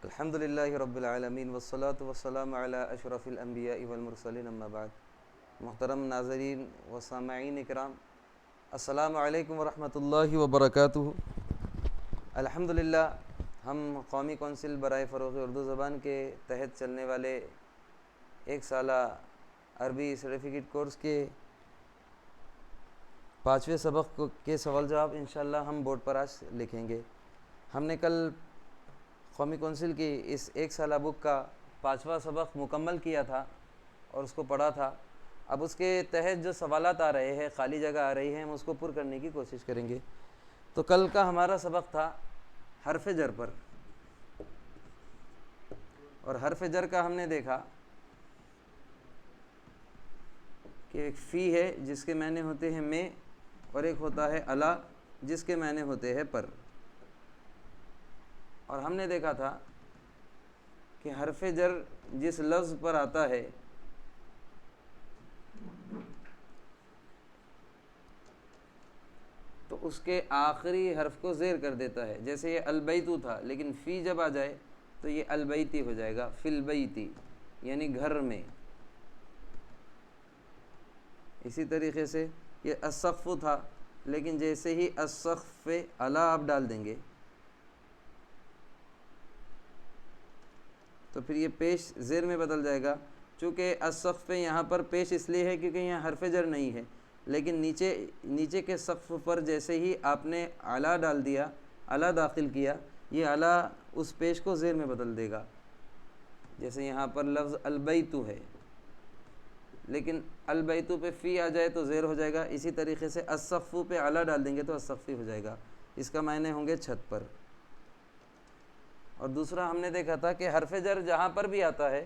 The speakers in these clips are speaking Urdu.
الحمد للہ رب العالمین والصلاة والسلام علی اشرف الانبیاء والمرسلین اما بعد۔ محترم ناظرین و سامعین اکرام، السلام علیکم ورحمۃ اللہ وبرکاتہ۔ الحمدللہ ہم قومی کونسل برائے فروغ اردو زبان کے تحت چلنے والے ایک سالہ عربی سرٹیفکیٹ کورس کے 5ویں سبق کے سوال جواب انشاءاللہ ہم بورڈ پر آج لکھیں گے۔ ہم نے کل قومی کونسل کی اس ایک سالہ بک کا 5واں سبق مکمل کیا تھا اور اس کو پڑھا تھا۔ اب اس کے تحت جو سوالات آ رہے ہیں، خالی جگہ آ رہی ہے، ہم اس کو پر کرنے کی کوشش کریں گے۔ تو کل کا ہمارا سبق تھا حرف جر پر، اور حرف جر کا ہم نے دیکھا کہ ایک فی ہے جس کے معنی ہوتے ہیں میں، اور ایک ہوتا ہے الا جس کے معنی ہوتے ہیں پر۔ اور ہم نے دیکھا تھا کہ حرف جر جس لفظ پر آتا ہے تو اس کے آخری حرف کو زیر کر دیتا ہے۔ جیسے یہ البیتو تھا، لیکن فی جب آ جائے تو یہ البیتی ہو جائے گا، فی البیتی یعنی گھر میں۔ اسی طریقے سے یہ السقف تھا، لیکن جیسے ہی السقف الا آپ ڈال دیں گے تو پھر یہ پیش زیر میں بدل جائے گا۔ چونکہ السقف یہاں پر پیش اس لیے ہے کیونکہ یہاں حرف جر نہیں ہے، لیکن نیچے کے سقف پر جیسے ہی آپ نے الا ڈال دیا، الا داخل کیا، یہ الا اس پیش کو زیر میں بدل دے گا۔ جیسے یہاں پر لفظ البیتو ہے، لیکن البیتو پہ فی آ جائے تو زیر ہو جائے گا۔ اسی طریقے سے السقف پہ الا ڈال دیں گے تو السقفی ہو جائے گا، اس کا معنی ہوں گے چھت پر۔ اور دوسرا ہم نے دیکھا تھا کہ حرف جر جہاں پر بھی آتا ہے،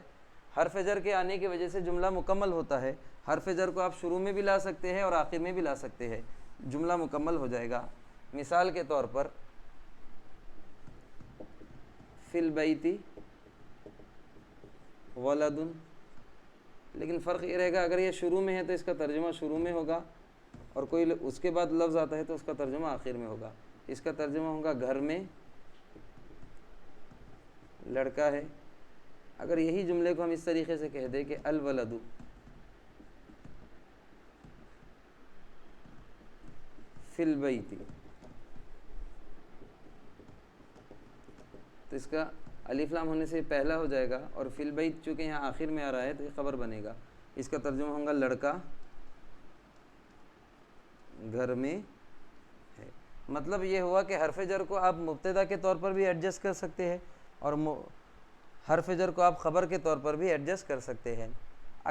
حرف جر کے آنے کی وجہ سے جملہ مکمل ہوتا ہے۔ حرف جر کو آپ شروع میں بھی لا سکتے ہیں اور آخر میں بھی لا سکتے ہیں، جملہ مکمل ہو جائے گا۔ مثال کے طور پر فی البیتی ولد، لیکن فرق یہ رہے گا اگر یہ شروع میں ہے تو اس کا ترجمہ شروع میں ہوگا، اور کوئی اس کے بعد لفظ آتا ہے تو اس کا ترجمہ آخر میں ہوگا۔ اس کا ترجمہ ہوگا گھر میں لڑکا ہے۔ اگر یہی جملے کو ہم اس طریقے سے کہہ دیں کہ الولد فی البیت، تو اس کا الف لام ہونے سے پہلا ہو جائے گا، اور فی البیت چونکہ یہاں آخر میں آ رہا ہے تو یہ خبر بنے گا۔ اس کا ترجمہ ہوگا لڑکا گھر میں ہے۔ مطلب یہ ہوا کہ حرف جر کو آپ مبتدا کے طور پر بھی ایڈجسٹ کر سکتے ہیں، اور حرف جر کو آپ خبر کے طور پر بھی ایڈجسٹ کر سکتے ہیں۔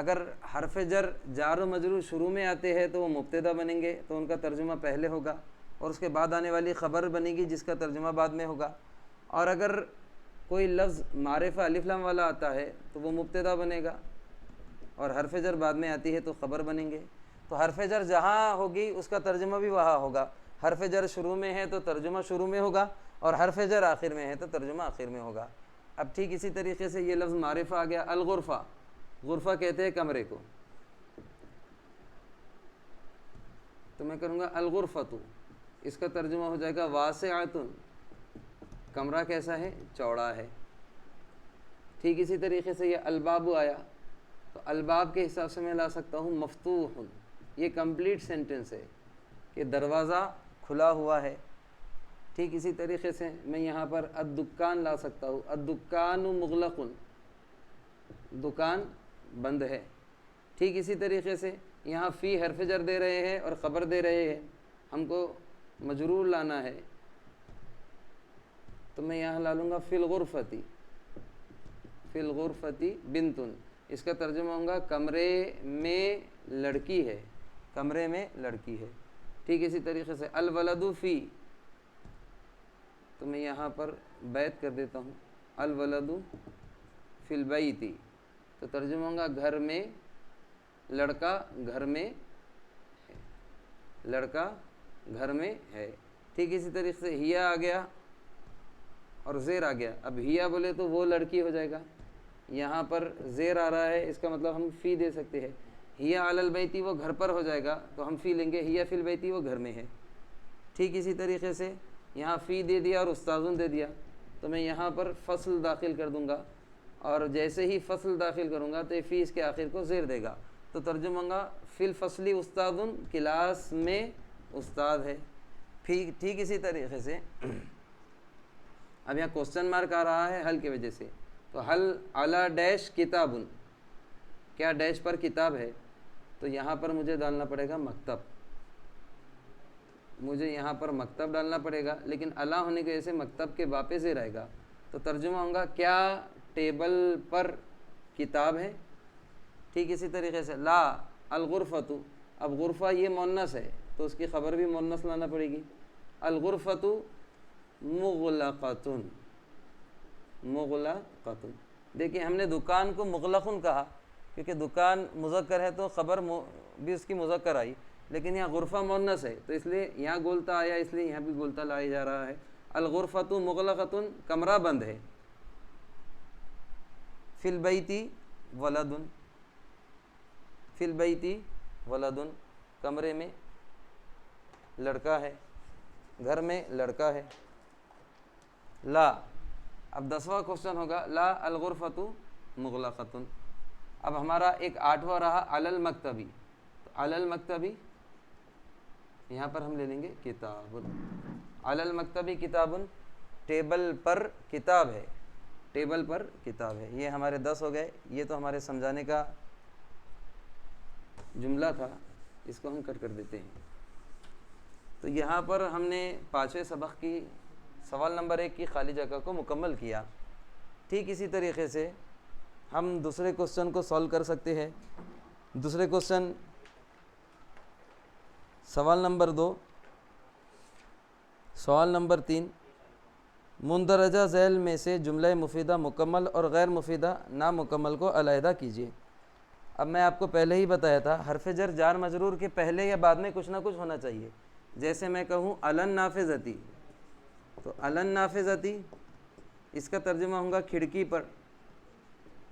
اگر حرف جر جار و مجرور شروع میں آتے ہیں تو وہ مبتدا بنیں گے تو ان کا ترجمہ پہلے ہوگا، اور اس کے بعد آنے والی خبر بنے گی جس کا ترجمہ بعد میں ہوگا۔ اور اگر کوئی لفظ معرفہ الف لام والا آتا ہے تو وہ مبتدا بنے گا، اور حرف جر بعد میں آتی ہے تو خبر بنیں گے۔ تو حرف جر جہاں ہوگی اس کا ترجمہ بھی وہاں ہوگا۔ حرف جر شروع میں ہے تو ترجمہ شروع میں ہوگا، اور حرف جر آخر میں ہے تو ترجمہ آخر میں ہوگا۔ اب ٹھیک اسی طریقے سے یہ لفظ معرفہ آ گیا، الغرفہ، غرفہ کہتے ہیں کمرے کو، تو میں کروں گا الغرفۃ، اس کا ترجمہ ہو جائے گا واسعۃ، کمرہ کیسا ہے؟ چوڑا ہے۔ ٹھیک اسی طریقے سے یہ الباب آیا تو الباب کے حساب سے میں لا سکتا ہوں مفتوح، یہ کمپلیٹ سینٹنس ہے کہ دروازہ کھلا ہوا ہے۔ ٹھیک اسی طریقے سے میں یہاں پر الدکان لا سکتا ہوں، الدکان مغلق، دکان بند ہے۔ ٹھیک اسی طریقے سے یہاں فی حرف جر دے رہے ہیں اور خبر دے رہے ہیں، ہم کو مجرور لانا ہے تو میں یہاں لا لوں گا فی الغرفتی، فی الغرفتی بنتن، اس کا ترجمہ ہوگا کمرے میں لڑکی ہے، کمرے میں لڑکی ہے۔ ٹھیک اسی طریقے سے الولد فی، تو میں یہاں پر بیت کر دیتا ہوں الولد فی البیتی، تو ترجمہ ہوگا گھر میں لڑکا گھر میں ہے، لڑکا گھر میں ہے۔ ٹھیک اسی طریقے سے ہیا آ گیا اور زیر آ گیا۔ اب ہیا بولے تو وہ لڑکی ہو جائے گا، یہاں پر زیر آ رہا ہے، اس کا مطلب ہم فی دے سکتے ہیں۔ ہیا علی البیتی، وہ گھر پر ہو جائے گا تو ہم فی لیں گے، ہیا فی البیتی، وہ گھر میں ہے۔ ٹھیک اسی طریقے سے یہاں فی دے دیا اور استاذن دے دیا، تو میں یہاں پر فصل داخل کر دوں گا، اور جیسے ہی فصل داخل کروں گا تو یہ فی اس کے آخر کو زیر دے گا، تو ترجمہ ہوگا فی الفصلی استاد، کلاس میں استاد ہے۔ ٹھیک اسی طریقے سے اب یہاں کوسچن مارک آ رہا ہے حل کی وجہ سے، تو حل علی ڈیش کتاب، کیا ڈیش پر کتاب ہے، تو یہاں پر مجھے ڈالنا پڑے گا مکتب، مجھے یہاں پر مکتب ڈالنا پڑے گا، لیکن علی ہونے کی وجہ سے مکتب کے واپس ہی رہے گا، تو ترجمہ ہوگا کیا ٹیبل پر کتاب ہے۔ ٹھیک اسی طریقے سے لا الغرفۃ، اب غرفہ یہ مؤنث ہے تو اس کی خبر بھی مؤنث لانا پڑے گی، الغرفۃ مغلقۃ، مغلقۃ۔ دیکھیں ہم نے دکان کو مغلقن کہا کیونکہ دکان مذکر ہے تو خبر بھی اس کی مذکر آئی، لیکن یہاں غرفہ مؤنث ہے تو اس لیے یہاں گولتا آیا، اس لیے یہاں بھی گولتا لایا جا رہا ہے۔ الغرفۃ مغلقۃ، کمرہ بند ہے۔ فی البیت ولد، فی البیت ولد، کمرے میں لڑکا ہے، گھر میں لڑکا ہے۔ لا، اب 10واں کوشچن ہوگا لا الغرفۃ مغلقۃ۔ اب ہمارا ایک 8واں رہا علی المکتبی، تو علی المکتبی یہاں پر ہم لے لیں گے کتاب، علی المکتبی کتاب، ٹیبل پر کتاب ہے، ٹیبل پر کتاب ہے۔ یہ ہمارے 10 ہو گئے، یہ تو ہمارے سمجھانے کا جملہ تھا، اس کو ہم کٹ کر دیتے ہیں۔ تو یہاں پر ہم نے 5ویں سبق کی سوال نمبر 1 کی خالی جگہ کو مکمل کیا۔ ٹھیک اسی طریقے سے ہم دوسرے کوشچن کو سولو کر سکتے ہیں۔ دوسرے کوشچن سوال نمبر 2، سوال نمبر 3، مندرجہ ذیل میں سے جملہ مفیدہ مکمل اور غیر مفیدہ نامکمل کو علیحدہ کیجیے۔ اب میں آپ کو پہلے ہی بتایا تھا حرف جر جار مجرور کے پہلے یا بعد میں کچھ نہ کچھ ہونا چاہیے۔ جیسے میں کہوں الن نافذتی، تو الن نافذتی اس کا ترجمہ ہوگا کھڑکی پر،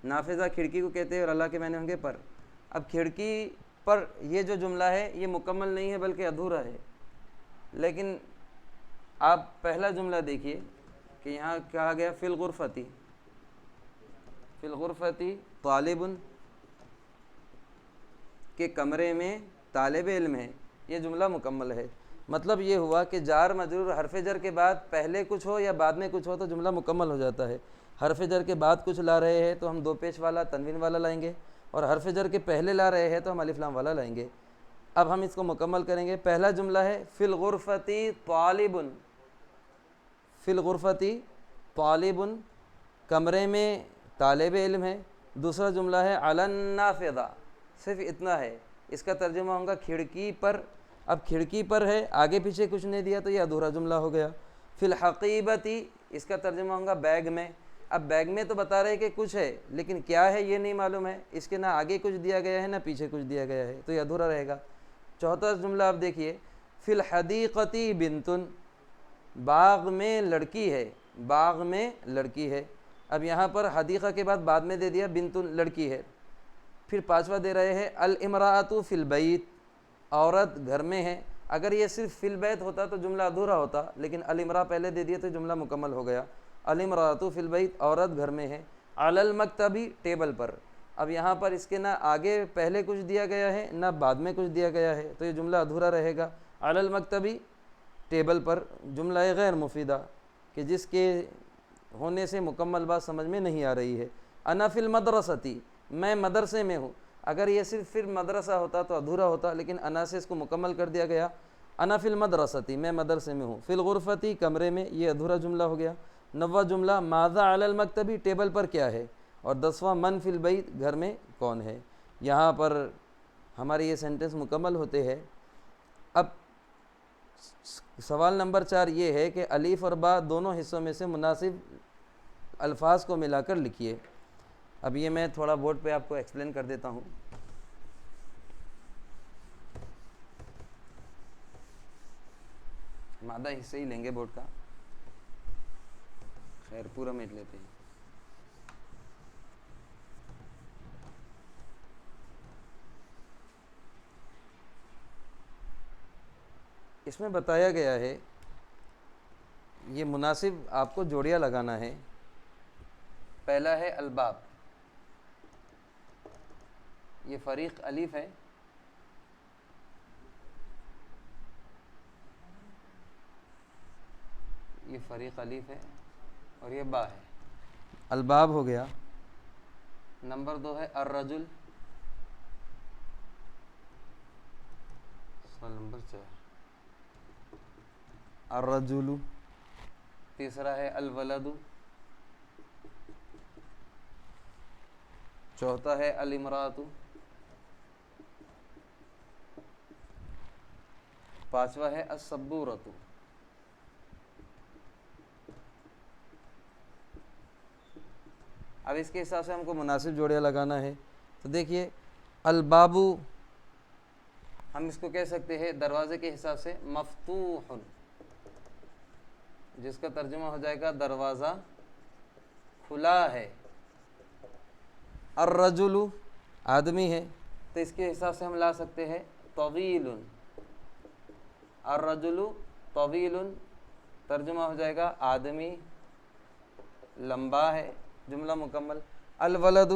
نافذہ کھڑکی کو کہتے ہیں اور اللہ کے معنی ہوں گے پر۔ اب کھڑکی پر یہ جو جملہ ہے یہ مکمل نہیں ہے بلکہ ادھورا ہے، لیکن آپ پہلا جملہ دیکھیے کہ یہاں کہا گیا فی الغرفتی، فی الغرفتی طالب، کہ کمرے میں طالب علم ہے، یہ جملہ مکمل ہے۔ مطلب یہ ہوا کہ جار مجرور حرف جر کے بعد پہلے کچھ ہو یا بعد میں کچھ ہو تو جملہ مکمل ہو جاتا ہے۔ حرف جر کے بعد کچھ لا رہے ہیں تو ہم 2 پیش والا تنوین والا لائیں گے، اور حرف جر کے پہلے لا رہے ہیں تو ہم الف لام والا لائیں گے۔ اب ہم اس کو مکمل کریں گے۔ پہلا جملہ ہے فی الغرفتی طالب، فی الغرفتی طالب، کمرے میں طالب علم ہے۔ دوسرا جملہ ہے علی النافذہ، صرف اتنا ہے، اس کا ترجمہ ہوگا کھڑکی پر۔ اب کھڑکی پر ہے، آگے پیچھے کچھ نہیں دیا تو یہ ادھورا جملہ ہو گیا۔ فی الحقیبتی اس کا ترجمہ ہوگا بیگ میں۔ اب بیگ میں تو بتا رہے کہ کچھ ہے لیکن کیا ہے یہ نہیں معلوم ہے، اس کے نہ آگے کچھ دیا گیا ہے نہ پیچھے کچھ دیا گیا ہے تو یہ ادھورا رہے گا۔ چوتھا جملہ آپ دیکھیے فی الحدیقتی بنتن، باغ میں لڑکی ہے، باغ میں لڑکی ہے۔ اب یہاں پر حدیقہ کے بعد میں دے دیا بنتن، لڑکی ہے۔ پھر 5واں دے رہے ہیں الامراۃ فی البیت، عورت گھر میں ہے۔ اگر یہ صرف فی البیت ہوتا تو جملہ ادھورا ہوتا، لیکن الامراء پہلے دے دیا تو جملہ مکمل ہو گیا۔ الامراۃ فی البیت، عورت گھر میں ہے۔ علی المکتبی ٹیبل پر، اب یہاں پر اس کے نہ آگے پہلے کچھ دیا گیا ہے نہ بعد میں کچھ دیا گیا ہے تو یہ جملہ ادھورا رہے گا۔ علی المکتبی ٹیبل پر، جملہ غیر مفیدہ کہ جس کے ہونے سے مکمل بات سمجھ میں نہیں آ رہی ہے۔ انا فی المدرستی، میں مدرسے میں ہوں۔ اگر یہ صرف پھر مدرسہ ہوتا تو ادھورا ہوتا، لیکن انا سے اس کو مکمل کر دیا گیا۔ انا فی المدرستی، میں مدرسے میں ہوں۔ فی الغرفتی، کمرے میں، یہ ادھورا جملہ ہو گیا۔ 9واں جملہ ماذا علی المکتبی، ٹیبل پر کیا ہے، اور 10واں من فی البیت، گھر میں کون ہے۔ یہاں پر ہمارے یہ سینٹنس مکمل ہوتے ہیں۔ اب سوال نمبر 4 یہ ہے کہ الف اور با دونوں حصوں میں سے مناسب الفاظ کو ملا کر لکھیے۔ اب یہ میں تھوڑا بورڈ پہ آپ کو ایکسپلین کر دیتا ہوں۔ ہم آدھا حصہ ہی لیں گے بورڈ کا، خیر پورا میٹ لیتے ہیں۔ اس میں بتایا گیا ہے یہ مناسب آپ کو جوڑیاں لگانا ہے. پہلا ہے الباب، یہ فریق الف ہے، یہ فریق الف ہے اور یہ با ہے. الباب ہو گیا. نمبر 2 ہے الرجل، سوال نمبر 4 الرجل. تیسرا ہے الولد، چوتھا ہے الامرأۃ، پانچواں ہے السبورۃ. اب اس کے حساب سے ہم کو مناسب جوڑیاں لگانا ہے. تو دیکھیے البابو ہم اس کو کہہ سکتے ہیں دروازے کے حساب سے مفتوح، جس کا ترجمہ ہو جائے گا دروازہ کھلا ہے. الرجل آدمی ہے تو اس کے حساب سے ہم لا سکتے ہیں طویل. الرجل طویل ترجمہ ہو جائے گا آدمی لمبا ہے، جملہ مکمل. الولد،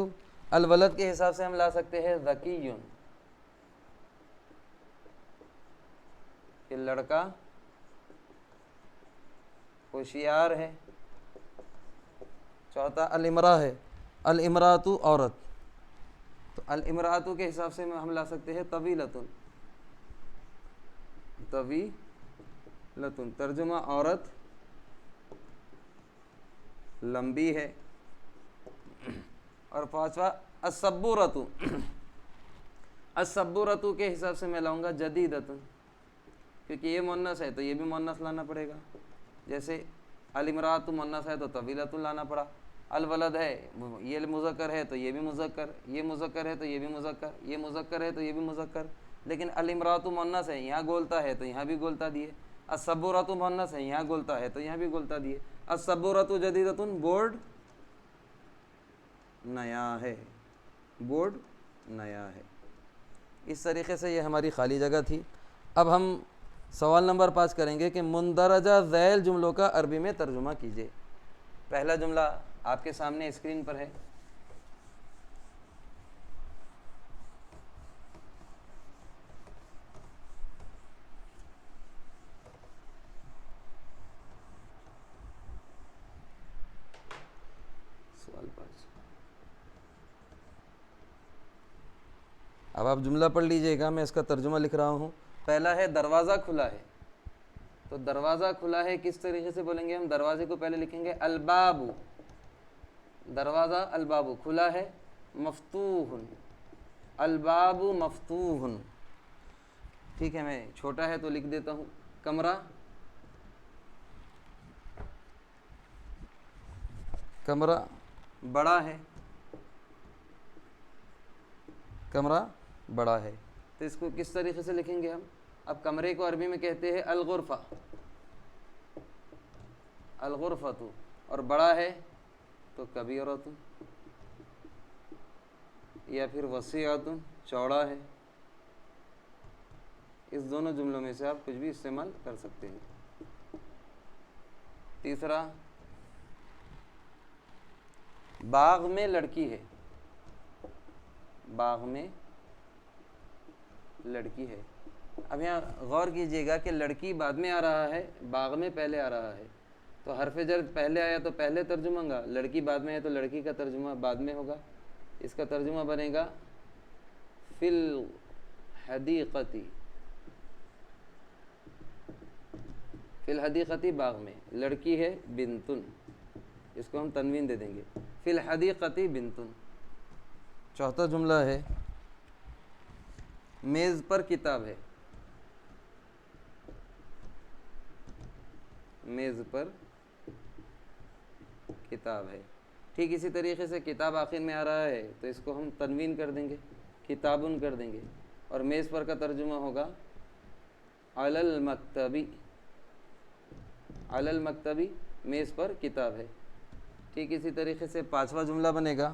الولد کے حساب سے ہم لا سکتے ہیں ذکی، کہ لڑکا ہوشیار ہے. چوتھا الامرأہ ہے، الامرأۃ عورت، تو الامرأۃ کے حساب سے ہم لا سکتے ہیں طویلۃ، طویلۃ ترجمہ عورت لمبی ہے. اور پانچواں السبورۃ، السبورۃ کے حساب سے میں لاؤں گا جدیدۃ، کیونکہ یہ مؤنث ہے تو یہ بھی مؤنث لانا پڑے گا. جیسے الامرأۃ مؤنث ہے تو طویلۃ لانا پڑا. الولد ہے یہ مذکر ہے تو یہ بھی مذکر، یہ مذکر ہے تو یہ بھی مذکر، یہ مذکر ہے تو یہ بھی مذکر. لیکن الامرأۃ مؤنث ہے، یہاں گولتا ہے تو یہاں بھی گولتا دیے. السبورۃ مؤنث ہے، یہاں گولتا ہے تو یہاں بھی گولتا دیے. السبورۃ جدیدۃ بورڈ نیا ہے، بورڈ نیا ہے. اس طریقے سے یہ ہماری خالی جگہ تھی. اب ہم سوال نمبر 5 کریں گے کہ مندرجہ ذیل جملوں کا عربی میں ترجمہ کیجیے. پہلا جملہ آپ کے سامنے اسکرین پر ہے. سوال 5. اب آپ جملہ پڑھ لیجئے گا، میں اس کا ترجمہ لکھ رہا ہوں. پہلا ہے دروازہ کھلا ہے. تو دروازہ کھلا ہے کس طریقے سے بولیں گے ہم؟ دروازے کو پہلے لکھیں گے الباب، دروازہ الباب کھلا ہے. مفتوح، الباب مفتوح. ٹھیک ہے، میں چھوٹا ہے تو لکھ دیتا ہوں کمرہ، کمرہ بڑا ہے، کمرہ بڑا ہے. تو اس کو کس طریقے سے لکھیں گے ہم؟ اب کمرے کو عربی میں کہتے ہیں الغرفہ، الغرفۃ. اور بڑا ہے تو کبیرۃ، یا پھر وسیعۃ، چوڑا ہے. اس دونوں جملوں میں سے آپ کچھ بھی استعمال کر سکتے ہیں. تیسرا باغ میں لڑکی ہے، باغ میں لڑکی ہے. اب یہاں غور کیجئے گا کہ لڑکی بعد میں آ رہا ہے، باغ میں پہلے آ رہا ہے. تو حرف جر پہلے آیا تو پہلے ترجمہ ہوگا، لڑکی بعد میں آیا تو لڑکی کا ترجمہ بعد میں ہوگا. اس کا ترجمہ بنے گا فی الحدیقۃ، فی الحدیقۃ باغ میں لڑکی ہے بنتن، اس کو ہم تنوین دے دیں گے فی الحدیقۃ بنتن. چوتھا جملہ ہے میز پر کتاب ہے، میز پر کتاب ہے. ٹھیک اسی طریقے سے کتاب آخر میں آ رہا ہے تو اس کو ہم تنوین کر دیں گے، کتابن کر دیں گے. اور میز پر کا ترجمہ ہوگا علی المکتبی، علی المکتبی میز پر کتاب ہے. ٹھیک اسی طریقے سے پانچواں جملہ بنے گا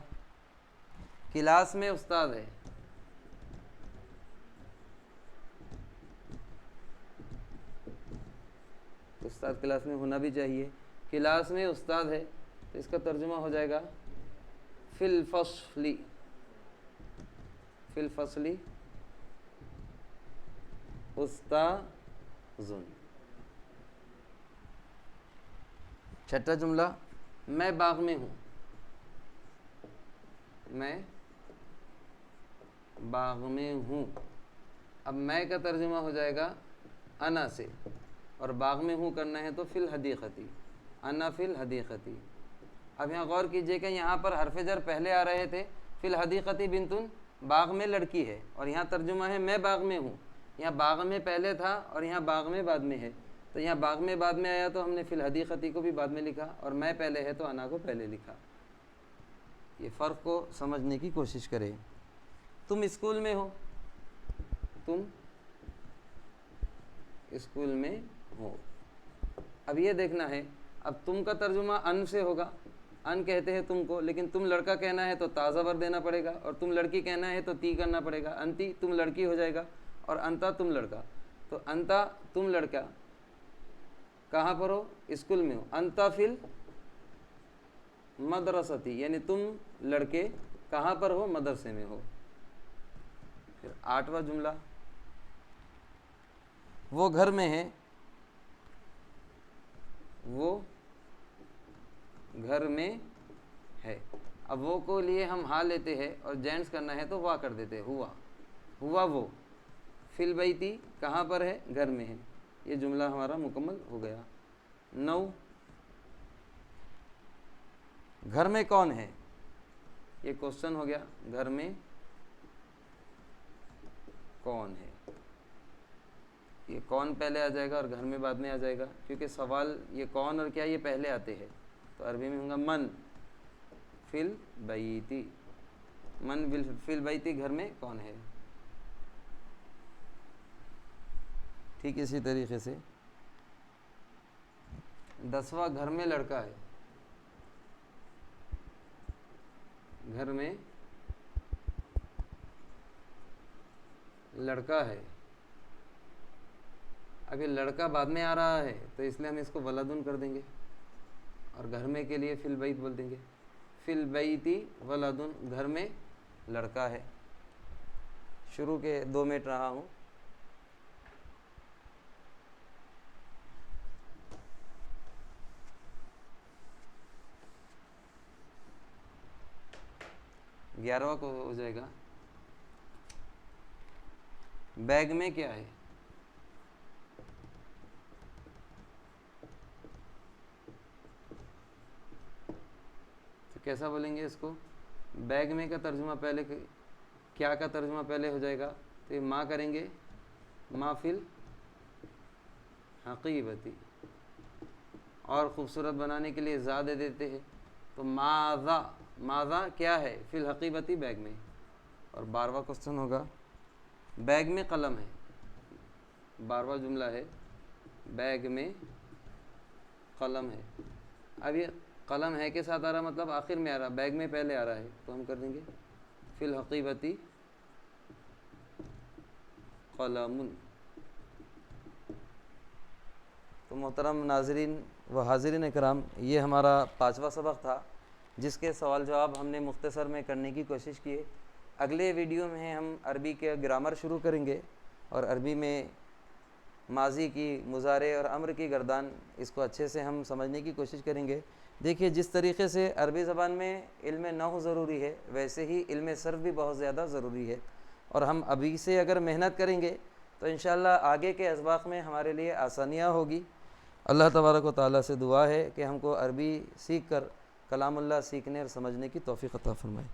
کلاس میں استاد ہے، تو استاد کلاس میں ہونا بھی چاہیے. کلاس میں استاد ہے تو اس کا ترجمہ ہو جائے گا فی الفصل. فی الفصل استاذ. چھٹا جملہ میں باغ میں ہوں. میں باغ میں ہوں. اب میں کا ترجمہ ہو جائے گا انا سے, اور باغ میں ہوں کرنا ہے تو فی الحدیقتی. انا فی الحدیقتی. اب یہاں غور کیجئے کہ یہاں پر حرف جر پہلے آ رہے تھے, فی الحدیقتی بنتن, باغ میں لڑکی ہے, اور یہاں ترجمہ ہے میں باغ میں ہوں. یہاں باغ میں پہلے تھا اور یہاں باغ میں بعد میں ہے, تو یہاں باغ میں بعد میں آیا تو ہم نے فی الحدیقتی کو بھی بعد میں لکھا, اور میں پہلے ہے تو انا کو پہلے لکھا. یہ فرق کو سمجھنے کی کوشش کریں. تم اسکول میں ہو. تم اسکول میں ہو. اب یہ دیکھنا ہے, اب تم کا ترجمہ ان سے ہوگا. ان کہتے ہیں تم کو, لیکن تم لڑکا کہنا ہے تو تا زبر دینا پڑے گا, اور تم لڑکی کہنا ہے تو تی کرنا پڑے گا. انتی تم لڑکی ہو جائے گا, اور انتا تم لڑکا. تو انتا تم لڑکا کہاں پر ہو؟ اسکول میں ہو. انتا فل مدرستی, یعنی تم لڑکے کہاں پر ہو؟ مدرسے میں ہو. پھر 8واں جملہ وہ گھر میں ہے. وہ گھر میں ہے. اب وہ کو لیے ہم ہاں لیتے ہیں, اور جینٹس کرنا ہے تو وا کر دیتے ہیں. ہوا. ہوا وہ. فی البیتی کہاں پر ہے؟ گھر میں ہے. یہ جملہ ہمارا مکمل ہو گیا. 9 گھر میں کون ہے؟ یہ کوشچن ہو گیا. گھر میں کون ہے؟ یہ کون پہلے آ جائے گا اور گھر میں بعد میں آ جائے گا, کیونکہ سوال یہ کون اور کیا یہ پہلے آتے ہیں. تو عربی میں ہوگا من فی البیتی. من فی البیتی, گھر میں کون ہے. ٹھیک اسی طریقے سے 10واں گھر میں لڑکا ہے. گھر میں لڑکا ہے. اب یہ لڑکا بعد میں آ رہا ہے تو اس لیے ہم اس کو ولدن کر دیں گے, اور گھر میں کے لیے فی البیت بول دیں گے. فی البیتی ولدن, گھر میں لڑکا ہے. شروع کے 2 منٹ رہا ہوں. گیارہواں کو ہو جائے گا بیگ میں کیا ہے. تو کیسا بولیں گے اس کو؟ بیگ میں کا ترجمہ پہلے, کیا کا ترجمہ پہلے ہو جائے گا, تو یہ ماں کریں گے. ما فی الحقیبتی, اور خوبصورت بنانے کے لیے زا دے دیتے ہیں. تو ماذا, ماذا کیا ہے؟ فی الحقیبتی, بیگ میں. اور 12واں کوشچن ہوگا بیگ میں قلم ہے. 12واں جملہ ہے بیگ میں قلم ہے. اب یہ قلم ہے کے ساتھ آ رہا, مطلب آخر میں آ رہا, بیگ میں پہلے آ رہا ہے, تو ہم کر دیں گے فی الحقیبتی قلم. تو محترم ناظرین و حاضرین اکرام, یہ ہمارا 5واں سبق تھا, جس کے سوال جواب ہم نے مختصر میں کرنے کی کوشش کی ہے. اگلے ویڈیو میں ہم عربی کے گرامر شروع کریں گے, اور عربی میں ماضی کی, مضارع اور امر کی گردان, اس کو اچھے سے ہم سمجھنے کی کوشش کریں گے. دیکھیے جس طریقے سے عربی زبان میں علم نحو ضروری ہے, ویسے ہی علم صرف بھی بہت زیادہ ضروری ہے, اور ہم ابھی سے اگر محنت کریں گے تو انشاءاللہ آگے کے اسباق میں ہمارے لیے آسانیاں ہوگی. اللہ تبارک و تعالیٰ سے دعا ہے کہ ہم کو عربی سیکھ کر کلام اللہ سیکھنے اور سمجھنے کی توفیق عطا فرمائے.